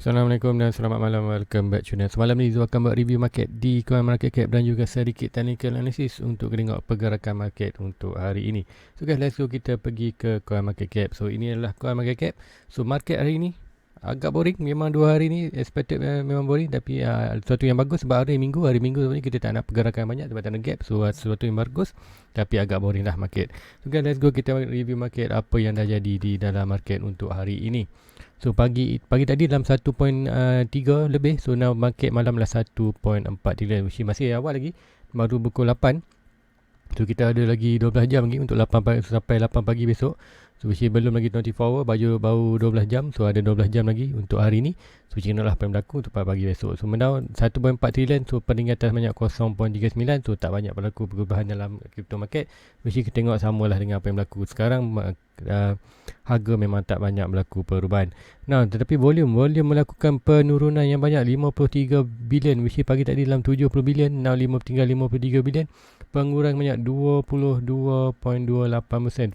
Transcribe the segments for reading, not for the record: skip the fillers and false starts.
Assalamualaikum dan selamat malam. Welcome back channel. Semalam ni Zul akan buat review market di Coin Market Cap dan juga sedikit technical analysis untuk tengok pergerakan market untuk hari ini. So guys, let's go, kita pergi ke Coin Market Cap. So ini adalah Coin Market Cap. So market hari ini agak boring. Memang 2 hari ni expected memang boring, tapi sesuatu yang bagus sebab hari Minggu sebenarnya kita tak nak pergerakan banyak sebab tak ada gap. So sesuatu yang bagus, tapi agak boring lah market. So guys, let's go, kita review market, apa yang dah jadi di dalam market untuk hari ini. So pagi tadi dalam 1.3 lebih. So now market malam lah 1.4 trilion, which masih awal lagi, baru pukul 8. So kita ada lagi 12 jam lagi untuk 8 pagi, sampai 8 pagi besok. So which belum lagi 24 hour, baru 12 jam. So ada 12 jam lagi untuk hari ni. So kena lah apa yang berlaku untuk pagi besok. So now 1.4 trilion, so peningkatan banyak 0.39. So tak banyak berlaku perubahan dalam crypto market, which kita tengok samalah dengan apa yang berlaku sekarang. Harga memang tak banyak berlaku perubahan. Nah, tetapi volume melakukan penurunan yang banyak, 53 bilion, which pagi tadi dalam 70 bilion, now tinggal 53 bilion. Pengurang banyak 22.28%.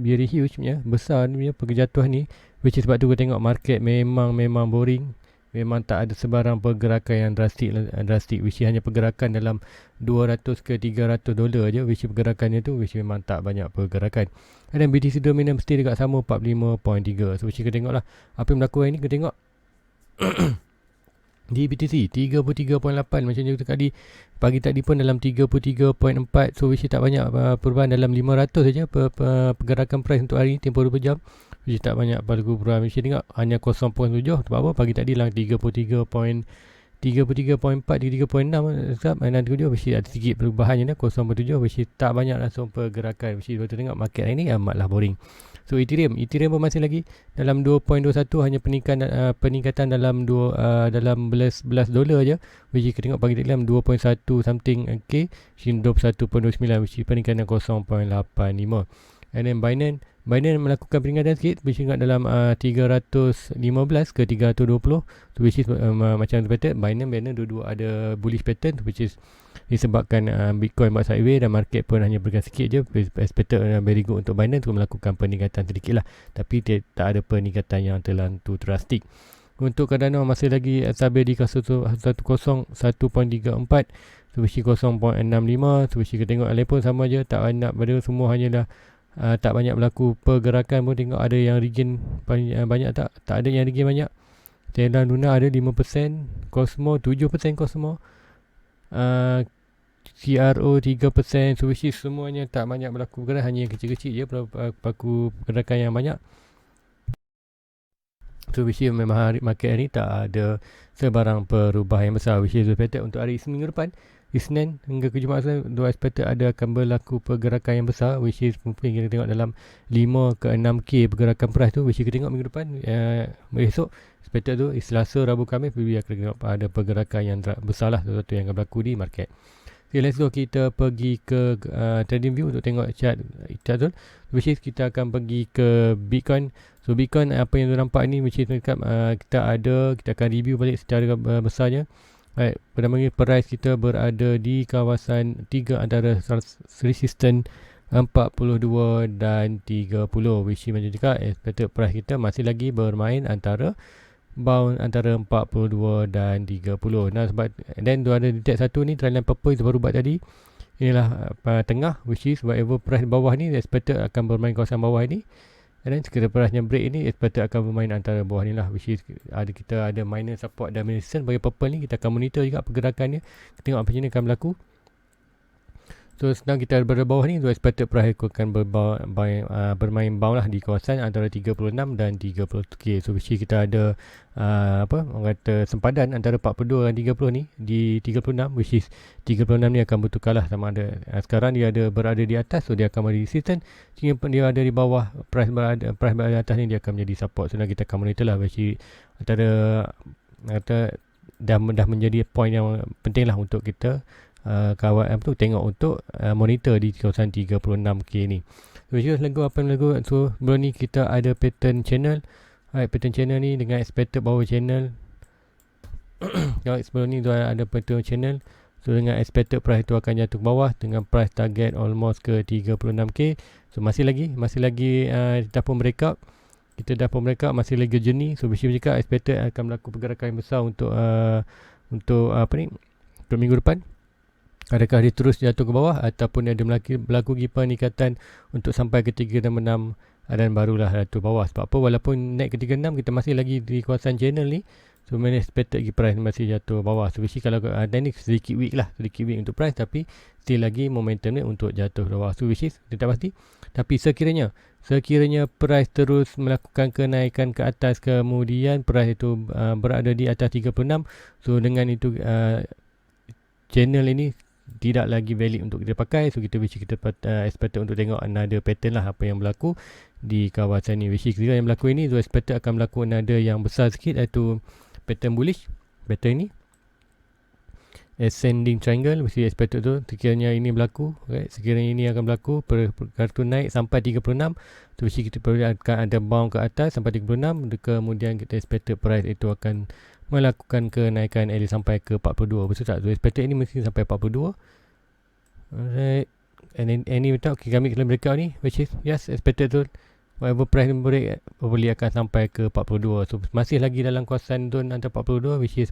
Very huge punya, besar punya penjatuhan ni, which is sebab tu kita tengok market memang boring. Memang tak ada sebarang pergerakan yang drastik, which hanya pergerakan dalam 200 ke 300 dolar je, which pergerakannya tu, which memang tak banyak pergerakan. Dan BTC dominant mesti dekat sama 45.3. So which kita tengok lah apa yang berlaku hari ni. Kita tengok di BTC 33.8 macam je tadi. Pagi tadi pun dalam 33.4. So which tak banyak perubahan, dalam 500 saja pergerakan price untuk hari ni tempoh 2 jam, which tak banyak perubahan. Which tengok hanya 0.7. Sebab apa? Pagi tadi dalam 33.4, 33.6 dan which ada sikit perubahannya dah 0.7, which tak banyak langsung pergerakan. Which kita tengok market hari ni amatlah boring. So Ethereum pun masih lagi dalam 2.21, hanya peningkatan dalam 11 dolar je, which kita tengok pagi tadi dalam 2.1 something k, 21.29, which peningkatan 0.85. And then Binance melakukan peringatan sikit, which ingat dalam 315 ke 320. So which is macam expected, Binance dua-dua ada bullish pattern, which is disebabkan Bitcoin buat sideways dan market pun hanya bergerak sikit je. Expected very good untuk Binance untuk melakukan peningkatan sedikit lah, tapi tak ada peningkatan yang terlalu drastik. Untuk Cardano masih lagi stabil di 1.34, so which 0.65. So which kita tengok lain pun sama je, tak banyak pada semua, hanyalah tak banyak berlaku pergerakan pun. Tengok ada yang region banyak, tak ada yang region banyak. Stellar Luna ada 5%, Cosmo 7%, Cosmo CRO 3%. So which is semuanya tak banyak berlaku pergerakan, hanya yang kecil-kecil je berlaku pergerakan yang banyak. So which is memang market hari ni tak ada sebarang perubahan yang besar, which is expected untuk hari seminggu depan, Isnin hingga ke Jumaat, dua expected akan berlaku pergerakan yang besar, which is mungkin kita tengok dalam 5 ke 6k pergerakan price tu, which kita tengok minggu depan. Esok expected tu Selasa, Rabu, Khamis akan tengok ada pergerakan yang besar lah, sesuatu yang akan berlaku di market. Okay, let's go, kita pergi ke trading view untuk tengok chart tu, which is kita akan pergi ke Bitcoin. So Bitcoin, apa yang nampak ni, which is kita akan review balik secara besarnya. Baik, pertama ni price kita berada di kawasan 3 antara resistance 42 dan 30, which macam cakap expected price kita masih lagi bermain antara bound antara 42 dan 30. Nah, sebab then tu ada detect satu ni, trendline purple itu baru buat tadi. Inilah tengah, which is whatever price bawah ni expected akan bermain kawasan bawah ni. And then sekiranya price yang break ni expected akan bermain antara bawah ni lah, which is kita ada minor support dan resistance bagi purple ni. Kita akan monitor juga pergerakannya, kita tengok apa macam ni akan berlaku. So sekarang kita berada bawah ni, so expected price akan bermain bound lah di kawasan antara 36 dan 30k. So which kita ada orang kata sempadan antara 42 dan 30 ni di 36, which is 36 ni akan bertukar lah sama ada sekarang dia berada di atas, so dia akan menjadi resistance. Jika dia ada di bawah, price berada atas ni, dia akan menjadi support. So kita akan monitor lah, which antara dah menjadi point yang penting lah untuk kita tengok untuk monitor di kawasan 36k ni. So lagu apa yang lagu. So sebelum ni kita ada pattern channel. Pattern channel ni dengan expected bawah channel. Sebelum ni tu ada pattern channel. So dengan expected price tu akan jatuh ke bawah dengan price target almost ke 36k. So masih lagi ataupun breakout. kita dah pun mereka masih lagi jernih. So bersih cakap expected akan berlaku pergerakan yang besar untuk untuk minggu depan. Adakah dia terus jatuh ke bawah ataupun dia ada berlaku peningkatan untuk sampai ke 366 dan barulah jatuh bawah. Sebab apa, walaupun naik ke 36 kita masih lagi di kawasan channel ni. So mana expected price masih jatuh bawah. So kalau dan ni sedikit weak untuk price, tapi still lagi momentum ni untuk jatuh ke bawah. So which is kita tak pasti. Tapi sekiranya price terus melakukan kenaikan ke atas, kemudian price itu berada di atas 36, so dengan itu channel ini tidak lagi valid untuk kita pakai. So kita expected untuk tengok another pattern lah apa yang berlaku di kawasan ni. Which is yang berlaku ini, so expected akan berlaku another yang besar sikit, iaitu pattern bullish. Pattern ni ascending triangle, mesti expected tu. Sekiranya ini berlaku, sekiranya ini akan berlaku, kartu naik sampai 36, so mesti kita perlu akan ada bound ke atas sampai 36, kemudian kita expected price itu akan melakukan kenaikan sampai ke 42. Betul tak? So expected ini mesti sampai 42. Alright. And then any tak, okay, kami kalau breakout ni, which is yes, expected tu whatever price break probably akan sampai ke 42. So masih lagi dalam kawasan zone antara 42, which is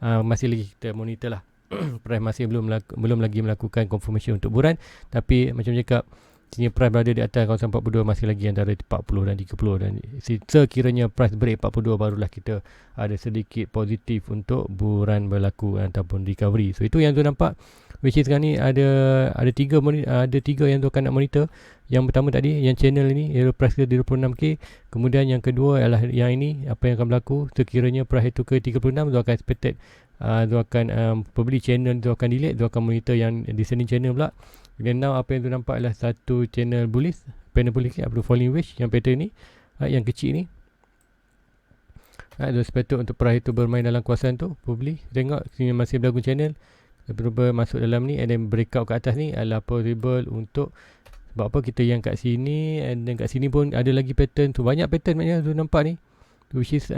masih lagi kita monitor lah. Price masih belum lagi melakukan confirmation untuk buran, tapi macam cakap, sini price berada di atas kawasan 42, masih lagi antara 40 dan 30, dan sekiranya price break 42 barulah kita ada sedikit positif untuk buran berlaku ataupun recovery. So itu yang tu nampak, which is sekarang ni ada tiga yang tu akan nak monitor. Yang pertama tadi yang channel ini, price ke 26k, kemudian yang kedua adalah yang ini, apa yang akan berlaku sekiranya price itu ke 36, tu akan expected tu akan probably channel tu akan delete, tu akan monitor yang descending channel pula. Dan now apa yang tu nampak adalah satu channel bullish, panel bullish apa falling wedge yang pattern ni, yang kecil ni. Tu expected untuk price itu bermain dalam kawasan tu. Probably tengok sini masih berlaku channel, berubah masuk dalam ni, and then breakout ke atas ni adalah possible untuk, sebab apa kita yang kat sini, and then kat sini pun ada lagi pattern tu. Banyak pattern maknanya tu nampak ni, which is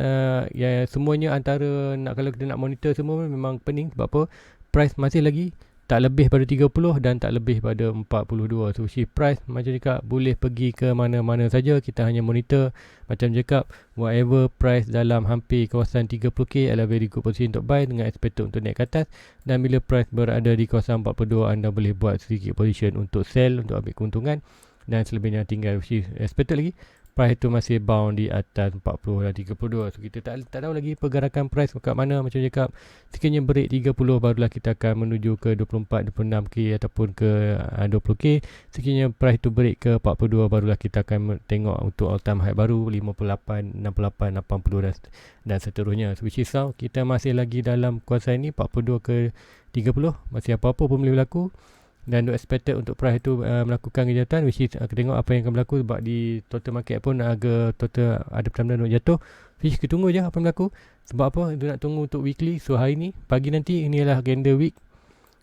semuanya antara kalau kita nak monitor semua memang pening. Sebab apa, price masih lagi tak lebih pada 30 dan tak lebih pada 42. So shift price macam cakap boleh pergi ke mana-mana saja. Kita hanya monitor macam cakap whatever price dalam hampir kawasan 30k adalah very good position untuk buy dengan expected untuk naik ke atas. Dan bila price berada di kawasan 42, anda boleh buat sedikit position untuk sell, untuk ambil keuntungan. Dan selebihnya tinggal shift expected lagi. Price itu masih bound di atas 40 dan 32. So kita tak tahu lagi pergerakan price kat mana. Macam cakap, sekiranya break 30 barulah kita akan menuju ke 24, 26k ataupun ke 20k. Sekiranya price itu break ke 42 barulah kita akan tengok untuk all time high baru 58, 68, 80 dan seterusnya. So which is now kita masih lagi dalam kuasa ini 42 ke 30. Masih apa-apa pun boleh berlaku. Dan expected untuk price itu melakukan kejahatan, which is kita tengok apa yang akan berlaku. Sebab di total market pun total ada pertanda nak jatuh, which kita tunggu je apa yang berlaku. Sebab apa, itu nak tunggu untuk weekly. So hari ni, pagi nanti, ini adalah candle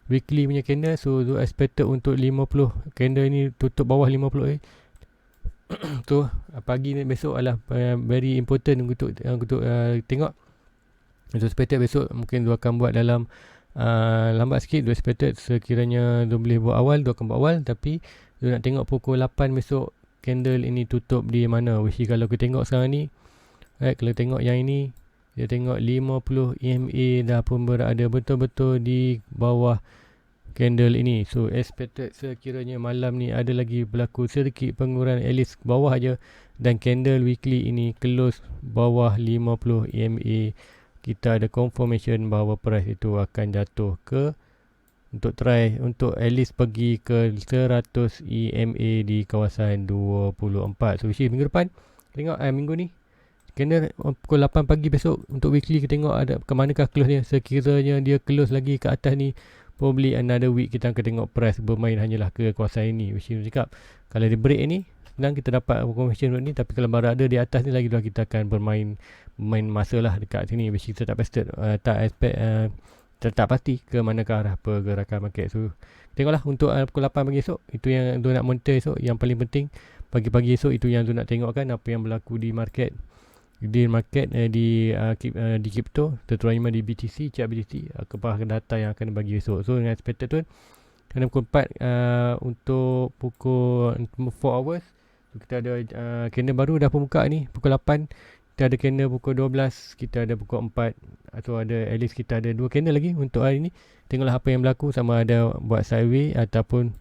weekly punya candle. So expected untuk 50 candle ini tutup bawah 50 tu pagi ni besok adalah very important untuk tengok. So expected besok mungkin dia akan buat dalam lambat sikit. Dia expected sekiranya dia boleh buat awal, dia akan buat awal. Tapi dia nak tengok pukul 8 besok candle ini tutup di mana. Which kalau kita tengok sekarang ni, kalau tengok yang ini, dia tengok 50 EMA dah pun berada betul-betul di bawah candle ini. So expected sekiranya malam ni ada lagi berlaku sedikit pengurangan, at least bawah aja. Dan candle weekly ini close bawah 50 EMA, kita ada confirmation bahawa price itu akan jatuh ke, untuk try untuk at least pergi ke 100 EMA di kawasan 24. So minggu depan tengok minggu ni kena pukul 8 pagi besok untuk weekly, kita tengok ada ke manakah close dia. Sekiranya dia close lagi ke atas ni, probably another week kita akan tengok price bermain hanyalah ke kawasan ini. Which is cakap, kalau dia break ni senang kita dapat confirmation ni, tapi kalau berada di atas ni lagi dah kita akan bermain masa lah dekat sini. Which kita tak pasti, tak pasti ke manakah arah pergerakan market. So tengoklah untuk pukul 8 pagi esok, itu yang tu nak monitor esok. Yang paling penting pagi-pagi esok itu yang tu nak tengok kan, apa yang berlaku di market, di crypto, terutama di BTC, CBDC, kepada data yang akan bagi esok. So dengan expected tu kena pukul 4 untuk pukul 4 hours. Kita ada candle baru dah pun buka ni pukul 8. Kita ada candle pukul 12, kita ada pukul 4, atau ada at least kita ada 2 candle lagi untuk hari ni. Tengoklah apa yang berlaku, sama ada buat sideway ataupun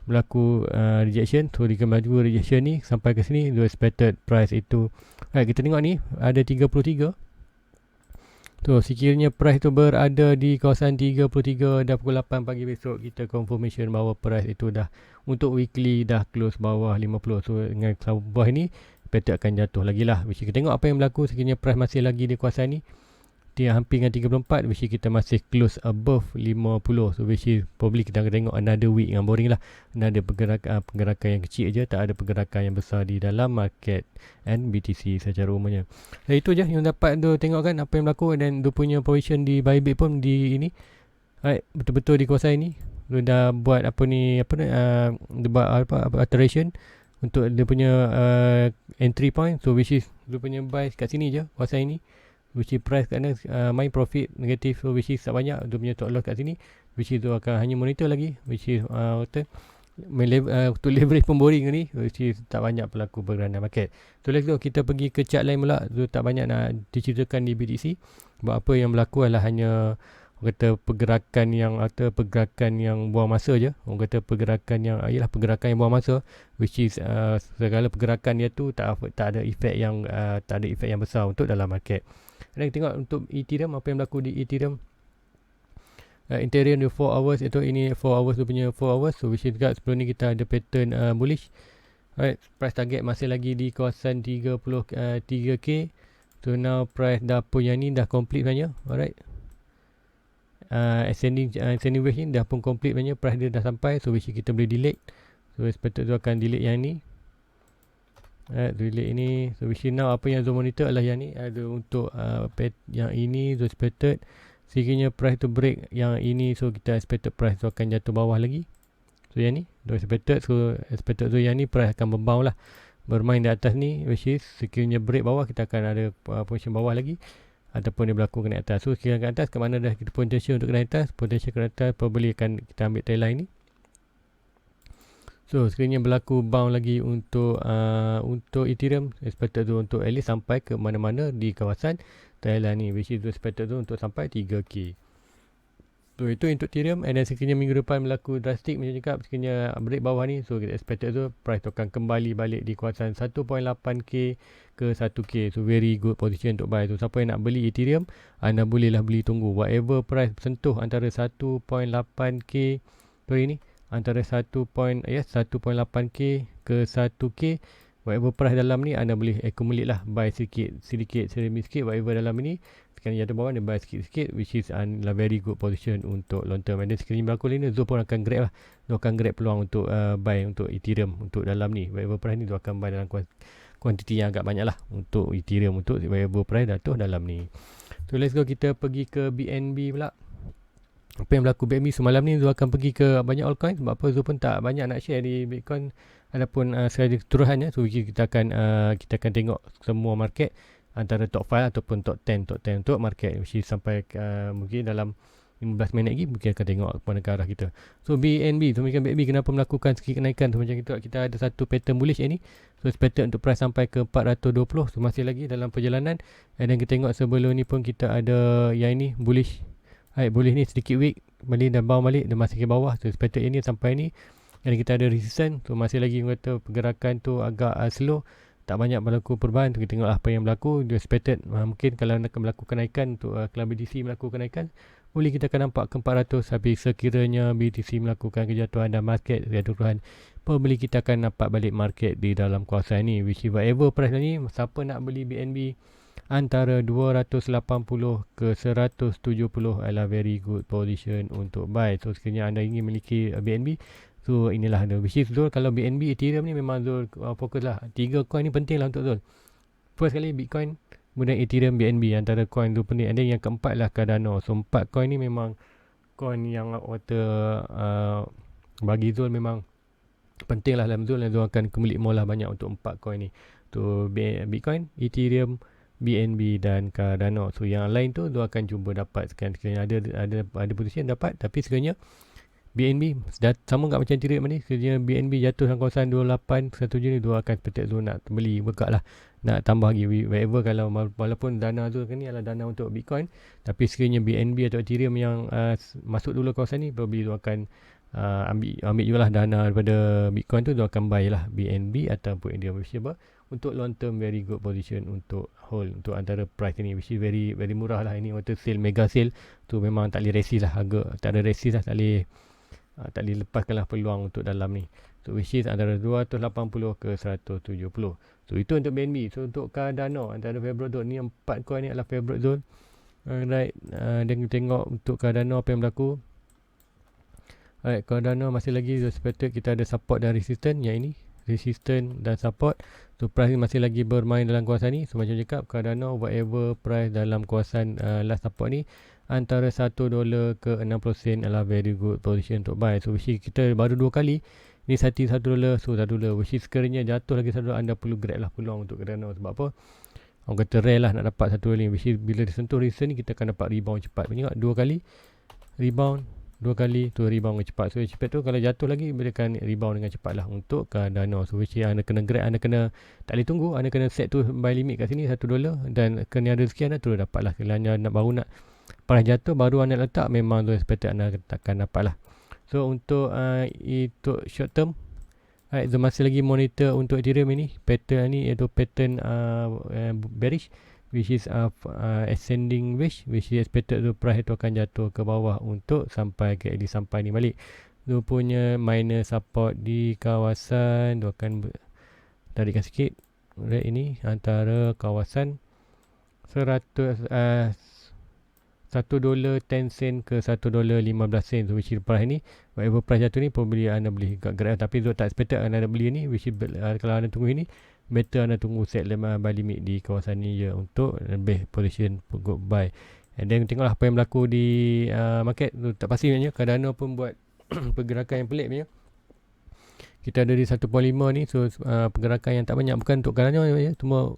berlaku rejection. So jika maju rejection ni sampai ke sini, the expected price itu kita tengok ni ada 33. So sekiranya price tu berada di kawasan 33 dah pukul 8 pagi besok, kita confirmation bahawa price itu dah untuk weekly dah close bawah 50. So dengan bawah ni pattern akan jatuh lagi lah. Which kita tengok apa yang berlaku sekiranya price masih lagi di kawasan ni, dia hampir dengan 34, which kita masih close above 50. So which is probably kita akan tengok another week yang boring lah. Ada pergerakan yang kecil je, tak ada pergerakan yang besar di dalam market and BTC secara umumnya. Dan itu je yang dapat tu tengok kan apa yang berlaku, dan dia punya position di Bybit pun di ini betul-betul di kawasan ini. Dia dah buat dia buat alteration untuk dia punya entry point. So which is dia punya buy kat sini je kawasan ini, which is price kerana main profit negatif. So which is tak banyak dia punya top loss kat sini, which is tu akan hanya monitor lagi, which is untuk leverage pun boring ni, which is tak banyak pelaku bergerak market. So let's go, kita pergi ke chart lain pula. So tak banyak nak diceritakan di BTC. Sebab apa yang berlaku adalah hanya pergerakan yang buang masa je. Orang kata pergerakan yang buang masa, which is segala pergerakan dia tu tak ada efek yang besar untuk dalam market. Dan kita tengok untuk Ethereum, apa yang berlaku di Ethereum. Ethereum 4 hours, itu ini 4 hours tu punya 4 hours. So which is juga sebelum ni kita ada pattern bullish. Alright, price target masih lagi di kawasan 33k. So now price dah pun yang ni dah complete sebenarnya. Alright, ascending wave ni dah pun complete sebenarnya, price dia dah sampai. So which kita boleh delete. So expected tu akan delete yang ni. Delete ini. So which now apa yang Zoom monitor adalah yang ni, ada untuk yang ini. So expected sekiranya price tu break yang ini, so kita expected price tu akan jatuh bawah lagi. So yang ni expected. So expected tu yang ni price akan berbound lah, bermain di atas ni, which is sekiranya break bawah kita akan ada position bawah lagi, ataupun dia berlaku ke naik atas. So sekiranya ke atas, ke mana dah kita potential untuk ke naik atas, potential ke naik atas probably akan kita ambil tail line ni. So sekiranya berlaku bound lagi untuk Ethereum, expected tu untuk at least sampai ke mana-mana di kawasan Thailand ni, which is expected tu untuk sampai 3k. So itu untuk Ethereum. And then sekiranya minggu depan berlaku drastik macam cakap, sekiranya break bawah ni, so kita expected tu price tu akan kembali balik di kawasan 1.8k ke 1k. So very good position untuk buy. So siapa yang nak beli Ethereum, anda bolehlah beli, tunggu whatever price sentuh antara 1.8k tu ini, antara 1.8k ke 1k, whatever price dalam ni anda boleh accumulate lah, buy sedikit whatever dalam ni. Sekarang jatuh bawah dia buy sikit-sikit, which is very good position untuk long term. And then sekiranya berlaku ni, Zoom pun akan grab lah, dia akan grab peluang untuk buy untuk Ethereum untuk dalam ni, whatever price ni dia akan buy dalam kuantiti yang agak banyak lah untuk Ethereum, untuk whatever price jatuh dalam ni. So let's go, kita pergi ke BNB pula. Apa yang berlaku BNB semalam ni, Zul akan pergi ke banyak altcoin. Sebab apa, Zul pun tak banyak nak share di Bitcoin ataupun sekali keseluruhannya. So kita akan tengok semua market, antara top 5 ataupun top 10 untuk market, which is sampai mungkin dalam 15 minit lagi mungkin akan tengok ke mana ke arah kita. So BNB, so BNB kenapa melakukan sikit kenaikan. So macam kita ada satu pattern bullish ni. So expected untuk price sampai ke 420. So masih lagi dalam perjalanan. And then kita tengok sebelum ni pun kita ada yang ini bullish. Bullish ni sedikit weak, balik dan bound balik, dia masih ke bawah. So expected ini sampai ni. Dan kita ada resistance. So masih lagi kata pergerakan tu agak slow, tak banyak berlaku perubahan. Kita tengok apa yang berlaku. Dia expected mungkin kalau nak berlaku kenaikan untuk kalau BTC melakukan kenaikan, boleh kita akan nampak ke 400. Tapi sekiranya BTC melakukan kejatuhan dan market kejatuhan, probably kita akan nampak balik market di dalam kawasan ni, which is whatever price ni. Siapa nak beli BNB antara 280 ke 170 adalah very good position untuk buy. So sekiranya anda ingin memiliki BNB, so inilah ada. Which is Zul, kalau BNB Ethereum ni memang Zul fokus lah. 3 coin ni penting lah untuk Zul. First kali Bitcoin, kemudian Ethereum, BNB, antara coin tu penting. And then yang keempat lah Cardano. So 4 coin ni memang coin yang bagi Zul memang penting lah dalam Zul. Dan Zul akan kembali lah banyak untuk 4 coin ni. So Bitcoin, Ethereum, BNB dan Cardano. So yang lain tu Zul akan cuba dapat sekiranya ada position dapat. Tapi sekiranya BNB sama tak macam tirik ni. Sekiranya BNB jatuh dalam kawasan 28 satu Jun ni, dia akan seperti tu nak beli buka lah, nak tambah lagi whatever. Kalau walaupun dana tu kan ni adalah dana untuk Bitcoin, tapi sekiranya BNB atau Ethereum yang masuk dulu kawasan ni, probably tu akan ambil jugalah dana daripada Bitcoin tu, dia akan buy lah BNB ataupun Ethereum, which is untuk long term very good position untuk hold untuk antara price ni, which is very very murah lah. Ini waktu sale, mega sale tu memang tak boleh resist lah, harga tak ada resist lah, tak boleh lepaskanlah peluang untuk dalam ni. So which is antara 280 ke 170. So itu untuk BNB. So untuk Cardano antara favorite zone ni, 4 coin ni adalah favorite zone. Alright, dan kita tengok untuk Cardano apa yang berlaku. Alright, Cardano masih lagi expected kita ada support dan resistance. Yang ini resistance dan support. So price ni masih lagi bermain dalam kawasan ni. So macam cakap, Cardano whatever price dalam kawasan last support ni antara $1 ke 60 sen adalah very good position untuk buy. So which is kita baru 2 kali ni $1, so $1, which is sekiranya jatuh lagi $1, anda perlu grab lah peluang untuk Cardano. Sebab apa, orang kata rare lah nak dapat $1 ni, which is bila disentuh resistance ni kita akan dapat rebound cepat. Tengok 2 kali rebound, 2 kali tu rebound dengan cepat. So cepat tu kalau jatuh lagi bila kan rebound dengan cepat lah untuk Cardano. So which is anda kena grab, anda kena tak boleh tunggu, anda kena set tu buy limit kat sini $1, dan kena ada sekian dah terus dapat lah. Kalau anda baru nak price jatuh baru anda letak, memang tu expected anda takkan dapat lah. So untuk itu short term, so masih lagi monitor untuk Ethereum ini. Pattern ni iaitu pattern bearish, which is ascending wedge, which is expected tu price tu akan jatuh ke bawah untuk sampai ke sampai ni balik. Tu punya minor support di kawasan tu akan tarikkan sikit. Right, ini antara kawasan $1.10 ke $1.15, which is price ni whatever price jatuh ni probably anda beli kat grab, tapi tu tak expected anda beli ni, which is kalau anda tunggu ini better anda tunggu set buy limit di kawasan ni je untuk lebih position good buy. And then tengoklah apa yang berlaku di market tu, tak pasti sebenarnya. Cardano pun buat pergerakan yang pelik punya. Kita ada di 1.5 ni, so pergerakan yang tak banyak, bukan untuk Cardano ya, cuma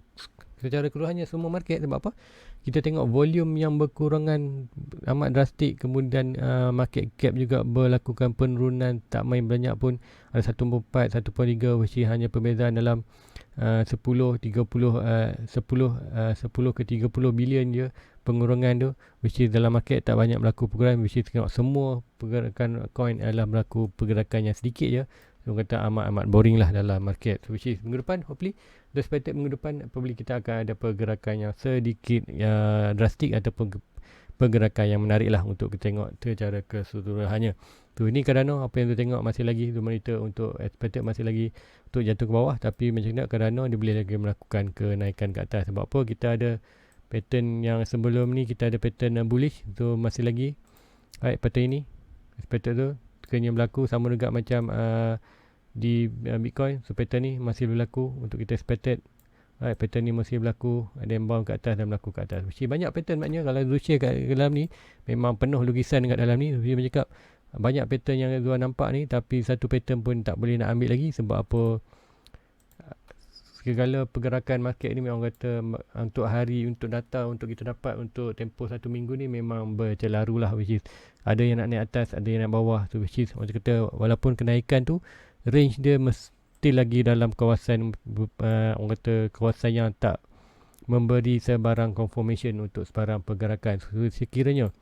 secara keseluruhannya semua market. Sebab apa? Kita tengok volume yang berkurangan amat drastik, kemudian market cap juga berlakukan penurunan tak main banyak pun. Ada 1.4, 1.3, which is hanya perbezaan dalam 10 ke 30 bilion je pengurangan tu, which is dalam market tak banyak berlaku pergerakan, which is tengok semua pergerakan coin adalah berlaku pergerakan yang sedikit je. So kata amat boring lah dalam market. So which is minggu depan hopefully, the expected minggu depan probably kita akan ada pergerakan yang sedikit drastik ataupun pergerakan yang menarik lah untuk kita tengok secara keseluruhannya. Tu ini Cardano apa yang tu tengok masih lagi tu monitor untuk expected masih lagi untuk jatuh ke bawah, tapi macam nak Cardano dia boleh lagi melakukan kenaikan ke atas. Sebab apa, kita ada pattern yang sebelum ni, kita ada pattern bullish tu masih lagi. Right, pattern ini expected tu sekiranya berlaku sama juga macam di Bitcoin. So pattern ni masih berlaku untuk kita expected. Right, pattern ni masih berlaku, ada yang bound ke atas dan berlaku ke atas. Mesti banyak pattern maknanya. Kalau share kat dalam ni memang penuh lukisan kat dalam ni. Saya bercakap banyak pattern yang tuan nampak ni, tapi satu pattern pun tak boleh nak ambil lagi. Sebab apa, segala pergerakan market ni memang kata untuk hari, untuk data, untuk kita dapat untuk tempoh 1 minggu ni memang bercelaru lah, which is ada yang nak naik atas, ada yang nak bawah tu, which is macam kata walaupun kenaikan tu range dia mesti lagi dalam kawasan orang kata kawasan yang tak memberi sebarang confirmation untuk sebarang pergerakan. So sekiranya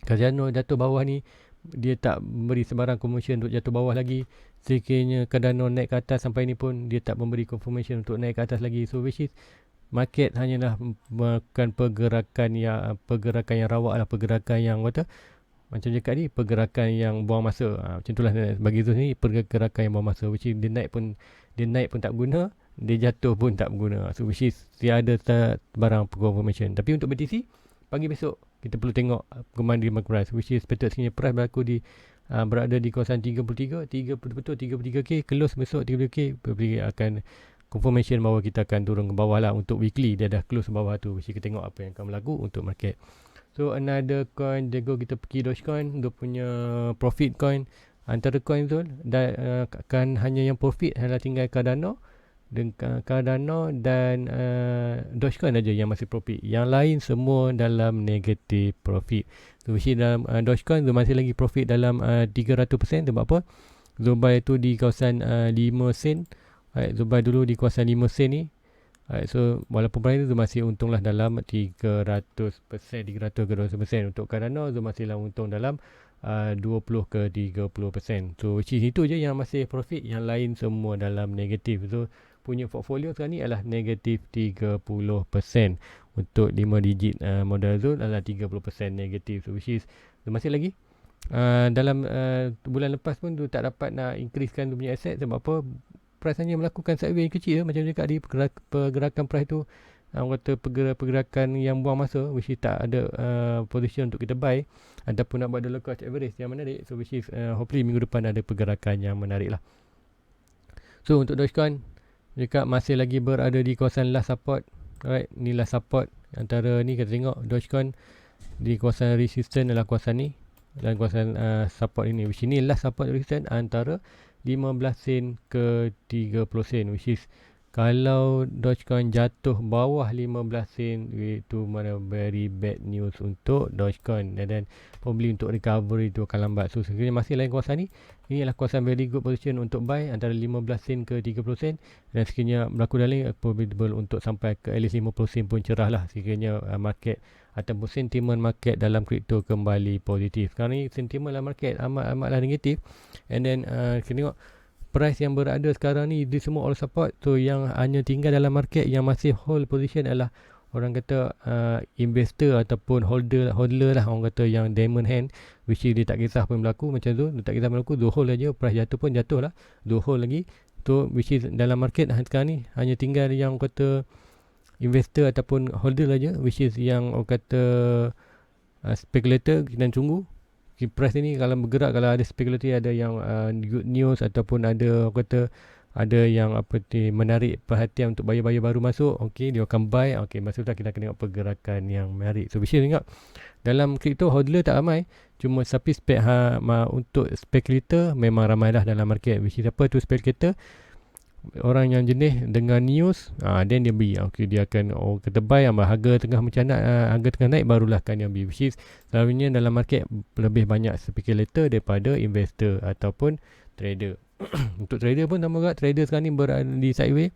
Cardano jatuh bawah ni, dia tak memberi sebarang confirmation untuk jatuh bawah lagi. Sekiranya Cardano naik ke atas sampai ni pun dia tak memberi confirmation untuk naik ke atas lagi. So which is market hanyalah melakukan pergerakan yang rawak lah, pergerakan yang kata macam cakap ni, pergerakan yang buang masa. Macam itulah bagi tu ni, pergerakan yang buang masa, which is dia naik pun tak guna, dia jatuh pun tak berguna. So which is tiada barang confirmation. Tapi untuk BTC pagi besok kita perlu tengok perkembangan di market price, which is expected sebenarnya price berlaku di berada di kawasan 33 betul 33k, close besok 33k, probably akan confirmation bahawa kita akan turun ke bawah lah. Untuk weekly dia dah close bawah tu, which is kita tengok apa yang akan berlaku untuk market. So another coin, Jago kita pergi Dogecoin, dia punya profit coin. Antara coin tu akan hanya yang profit adalah tinggal Cardano dengan Cardano dan Dogecoin aja yang masih profit. Yang lain semua dalam negative profit. So which is dalam Dogecoin tu masih lagi profit dalam 300%. Sebab apa? Zubai tu di kawasan 5 sen. Zubai dulu di kawasan 5 sen ni. So walaupun price tu masih untung lah dalam 300%, 300 ke 200%. Untuk Cardano tu masih lah untung dalam 20 ke 30%. So which is itu je yang masih profit. Yang lain semua dalam negatif. So punya portfolio sekarang ni adalah negatif 30%. Untuk 5 digit modal tu adalah 30% negatif. So which is masih lagi dalam bulan lepas pun tu tak dapat nak increasekan tu punya aset. Sebab apa? Price hanya melakukan sideways kecil macam cakap di pergerakan price tu, orang kata pergerakan yang buang masa, which is tak ada position untuk kita buy ataupun nak buat dollar cost average yang menarik. So which is hopefully minggu depan ada pergerakan yang menarik lah. So untuk Dogecoin cakap masih lagi berada di kawasan last support. Alright, ni last support antara ni kita tengok Dogecoin di kawasan resistance adalah kawasan ni dan kawasan support ini, which ini last support resistance antara 15 sen ke 30 sen, which is kalau Dogecoin jatuh bawah 15 sen, itu mana very bad news untuk Dogecoin, dan probably untuk recovery itu akan lambat. So sekiranya masih lain kawasan ni, ini adalah kawasan very good position untuk buy antara 15 sen ke 30 sen, dan sekiranya berlaku dalih probable untuk sampai ke at least 50 sen pun cerah lah sekiranya market ataupun sentimen market dalam kripto kembali positif. Sekarang ni sentimen dalam market amatlah negatif, and then kita tengok price yang berada sekarang ni dia semua all support. So yang hanya tinggal dalam market yang masih hold position adalah orang kata investor ataupun holder lah, orang kata yang diamond hand, which is dia tak kisah apa yang berlaku macam tu, dia tak kisah berlaku, dia hold aja, price jatuh pun jatuh lah, dia hold lagi. So which is dalam market sekarang ni hanya tinggal yang orang kata investor ataupun holder aja, which is yang orang kata speculator. Kita tunggu price ni kalau bergerak, kalau ada speculator, ada yang good news ataupun ada orang kata ada yang apa ni menarik perhatian untuk buyer-buyer baru masuk, okey dia akan buy. Okey masa tu kita akan tengok pergerakan yang menarik. So which is tengok dalam kripto hodler tak ramai, cuma tapi untuk speculator memang ramai dah dalam market. Which is apa tu speculator? Orang yang jenis dengan news, then dia beli. Okay, dia akan kata buy, harga tengah mencanak, harga tengah naik, barulah kan dia beli. Which is selalunya dalam market lebih banyak speculator daripada investor ataupun trader. Untuk trader pun sama juga, trader sekarang ni berada di sideways.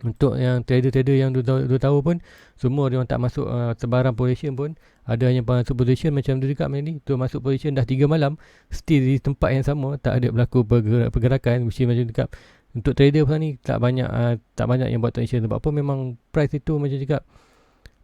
Untuk yang trader-trader yang 2 tahun pun semua dia orang tak masuk sebarang position pun. Ada yang masuk position macam tu juga ni, tu masuk position dah 3 malam, still di tempat yang sama, tak ada berlaku pergerakan. Which is macam tu. Untuk trader pasal ni tak banyak yang buat tension. Sebab apa? Memang price itu macam cakap,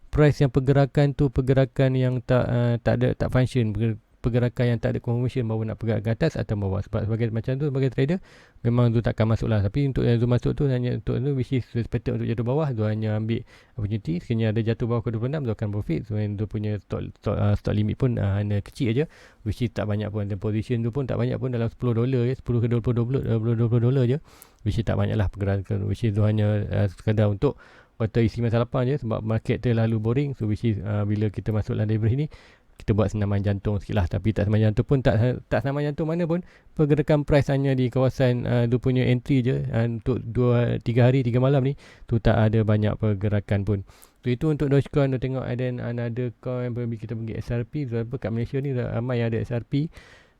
price yang pergerakan tu pergerakan yang tak function, pergerakan yang tak ada confirmation bahawa nak pergerak ke atas atau bawah. Sebab sebagai macam tu, sebagai trader memang tu takkan masuk lah. Tapi untuk yang tu masuk tu hanya untuk tu, which is expected untuk jatuh bawah, tu hanya ambil opportunity. Sekiranya ada jatuh bawah ke 26, tu akan profit. So yang tu punya stock limit pun hanya kecil aja, which is tak banyak pun. Dan position tu pun tak banyak pun, dalam $10 je, 10 ke $20 je, which is tak banyak lah pergerakan. Which is tu hanya sekadar untuk kata isi masa lapang je, sebab market terlalu boring. So which is bila kita masuk dalam leverage ni, kita buat senaman jantung sikit lah. Tapi tak senaman jantung pun, tak senaman jantung mana pun, pergerakan price hanya di kawasan dia punya entry je, untuk 3 hari 3 malam ni, tu tak ada banyak pergerakan pun. So itu untuk Dogecoin. Tu tengok, and then another coin kita pergi SRP. Sebab kat Malaysia ni ramai yang ada SRP.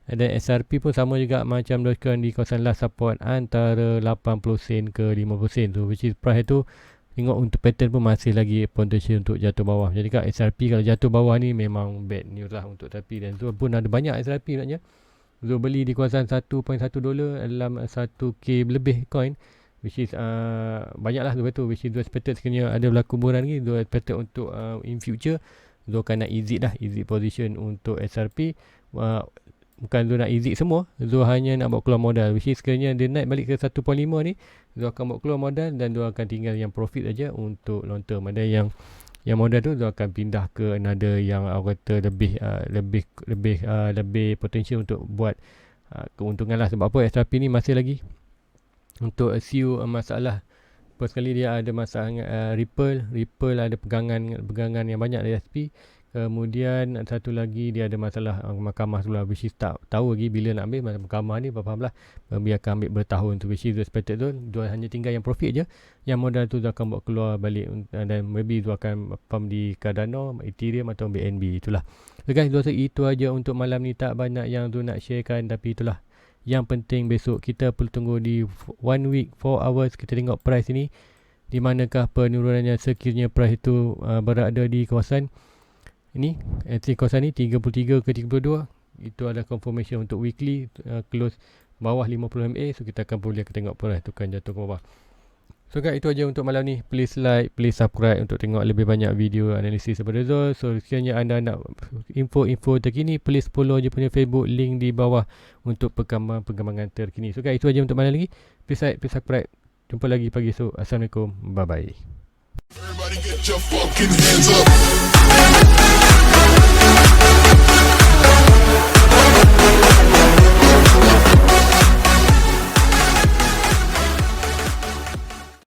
Dan SRP pun sama juga macam Dogecoin di kawasan last support antara 80 sen ke 50 sen tu, which is price tu tengok untuk pattern pun masih lagi potential untuk jatuh bawah. Jadi kat SRP kalau jatuh bawah ni memang bad news lah untuk SRP. Dan tu pun ada banyak SRP sebenarnya. So beli di kawasan $1.1 dalam 1k lebih coin, which is banyak lah tu. Which is expected sekiranya ada berlaku buran lagi, expected untuk in future tu akan nak exit position untuk SRP. Bukan tu nak exit semua, Zul hanya nak buat keluar modal, which is sekiranya dia naik balik ke 1.5 ni, Zul akan buat keluar modal dan Zul akan tinggal yang profit aja untuk long term. Ada yang modal tu Zul akan pindah ke another yang kata lebih potensial untuk buat keuntungan lah. Sebab apa? SRP ni masih lagi untuk few masalah. First kali dia ada masalah Ripple ada pegangan yang banyak dari SP. Kemudian satu lagi dia ada masalah mahkamah tu lah, which is tak tahu lagi bila nak ambil. Mahkamah ni faham lah, dia akan ambil bertahun tu, which is expected tu dia hanya tinggal yang profit je, yang modal tu dia akan buat keluar balik, dan maybe tu akan pump di Cardano, Ethereum atau BNB. Itulah. So guys, itu aja untuk malam ni. Tak banyak yang tu nak sharekan, tapi itulah yang penting. Besok kita perlu tunggu di 1 week 4 hours, kita tengok price ini di manakah penurunannya sekiranya price itu berada di kawasan ini, kawasan ni 33 ke 32. Itu adalah confirmation untuk weekly close bawah 50 MA. So kita akan boleh tengok price tu kan jatuh ke bawah. So guys, itu aja untuk malam ni. Please like, please subscribe untuk tengok lebih banyak video analisis daripada Zul. So sekiranya anda nak info-info terkini, please follow je punya Facebook, link di bawah untuk perkembangan terkini. So guys, itu aja untuk malam lagi. Please like, please subscribe. Jumpa lagi pagi esok. Assalamualaikum. Bye bye. Everybody get your fucking hands up.